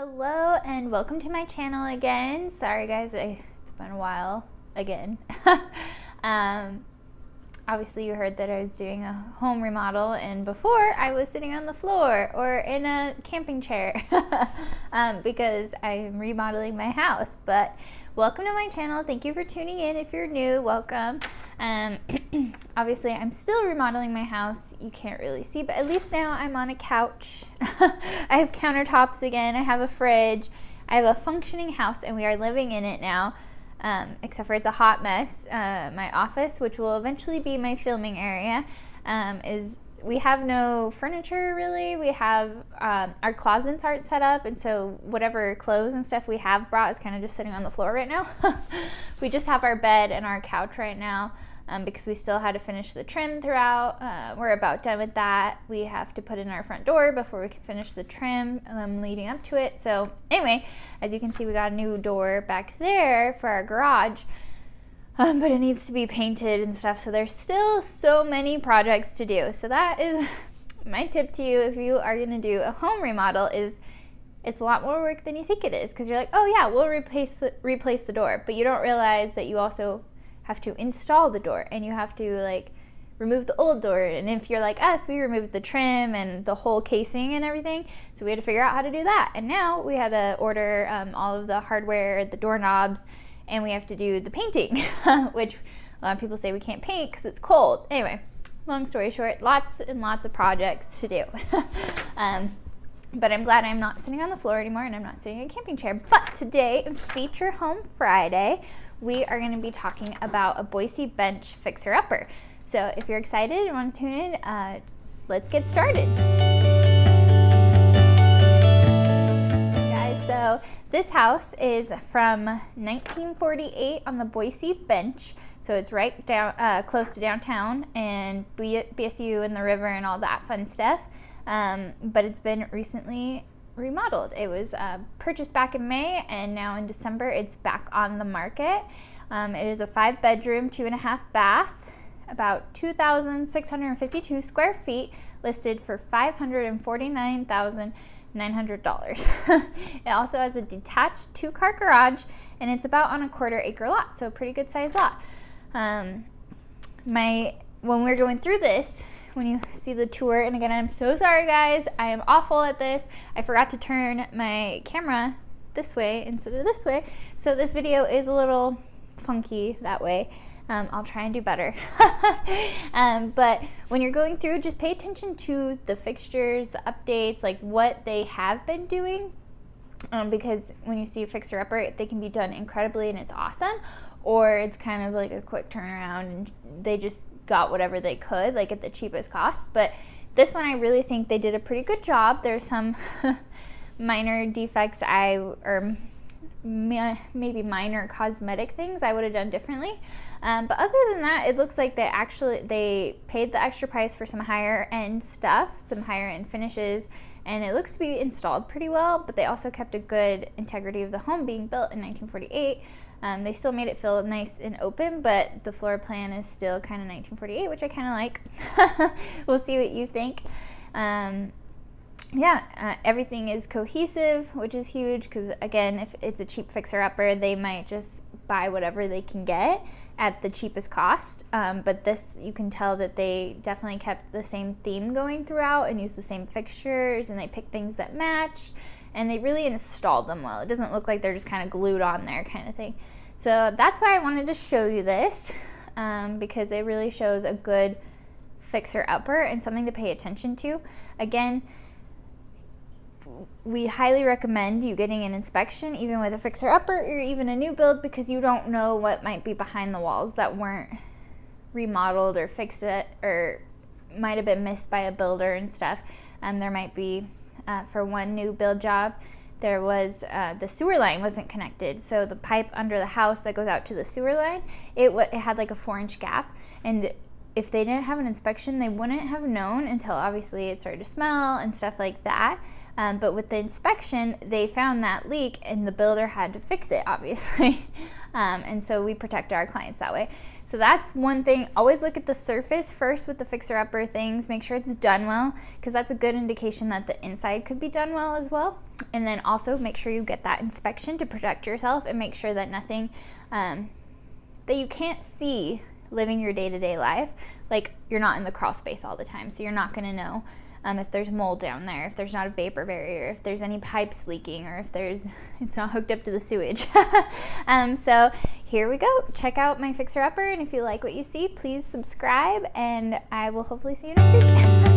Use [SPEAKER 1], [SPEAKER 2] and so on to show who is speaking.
[SPEAKER 1] Hello and welcome to my channel again. Sorry guys, it's been a while again. Obviously you heard that I was doing a home remodel, and before I was sitting on the floor or in a camping chair because I'm remodeling my house. But welcome to my channel. Thank you for tuning in. If you're new, welcome. Obviously I'm still remodeling my house. You can't really see, but at least now I'm on a couch. I have countertops again. I have a fridge. I have a functioning house and we are living in it now. Except for it's a hot mess. My office, which will eventually be my filming area, we have no furniture really. We have our closets aren't set up, and so whatever clothes and stuff we have brought is kind of just sitting on the floor right now. We just have our bed and our couch right now. Because we still had to finish the trim throughout. We're about done with that. We have to put in our front door before we can finish the trim leading up to it. So anyway, as you can see, we got a new door back there for our garage, but it needs to be painted and stuff. So there's still so many projects to do. So that is my tip to you if you are gonna do a home remodel, is it's a lot more work than you think it is. Because you're like, oh yeah, we'll replace the door, but you don't realize that you also have to install the door, and you have to like remove the old door, and if you're like us, we removed the trim and the whole casing and everything, so we had to figure out how to do that. And now we had to order all of the hardware, the doorknobs, and we have to do the painting which a lot of people say we can't paint because it's cold. Anyway, long story short, lots and lots of projects to do. But I'm glad I'm not sitting on the floor anymore and I'm not sitting in a camping chair. But today, Feature Home Friday, we are going to be talking about a Boise Bench fixer-upper. So if you're excited and want to tune in, let's get started. Guys, so this house is from 1948 on the Boise Bench. So it's right down close to downtown and BSU and the river and all that fun stuff. But it's been recently remodeled. It was purchased back in May, and now in December it's back on the market. It is a 5-bedroom, 2.5 bath, about 2,652 square feet, listed for $549,900. It also has a detached 2-car garage, and it's about on a 1/4 acre lot, so a pretty good size lot. When we're going through this, when you see the tour, and again, I'm so sorry guys, I am awful at this. I forgot to turn my camera this way instead of this way, so this video is a little funky that way. I'll try and do better. But when you're going through, just pay attention to the fixtures, the updates, like what they have been doing, because when you see a fixer-upper, they can be done incredibly and it's awesome, or it's kind of like a quick turnaround and they just got whatever they could, like at the cheapest cost. But this one, I really think they did a pretty good job. There's some minor defects or maybe minor cosmetic things I would have done differently. But other than that, it looks like they paid the extra price for some higher end stuff, some higher end finishes, and it looks to be installed pretty well, but they also kept a good integrity of the home being built in 1948. They still made it feel nice and open, but the floor plan is still kind of 1948, which I kind of like. We'll see what you think. Everything is cohesive, which is huge, because again, if it's a cheap fixer-upper, they might just buy whatever they can get at the cheapest cost. But this, you can tell that they definitely kept the same theme going throughout and used the same fixtures, and they picked things that matched, and they really installed them well. It doesn't look like they're just kind of glued on there kind of thing. So that's why I wanted to show you this, because it really shows a good fixer-upper and something to pay attention to. Again, we highly recommend you getting an inspection, even with a fixer-upper or even a new build, because you don't know what might be behind the walls that weren't remodeled or fixed it, or might have been missed by a builder and stuff. There might be, for one new build job, there was the sewer line wasn't connected, so the pipe under the house that goes out to the sewer line, it had like a 4-inch gap, and if they didn't have an inspection, they wouldn't have known until obviously it started to smell and stuff like that. But with the inspection, they found that leak and the builder had to fix it, obviously. And so we protect our clients that way. So that's one thing. Always look at the surface first with the fixer-upper things. Make sure it's done well, because that's a good indication that the inside could be done well as well. And then also make sure you get that inspection to protect yourself and make sure that nothing that you can't see living your day-to-day life, like you're not in the crawl space all the time, so you're not going to know if there's mold down there, if there's not a vapor barrier, if there's any pipes leaking, or if it's not hooked up to the sewage. So here we go. Check out my fixer-upper, and if you like what you see, please subscribe, and I will hopefully see you next week.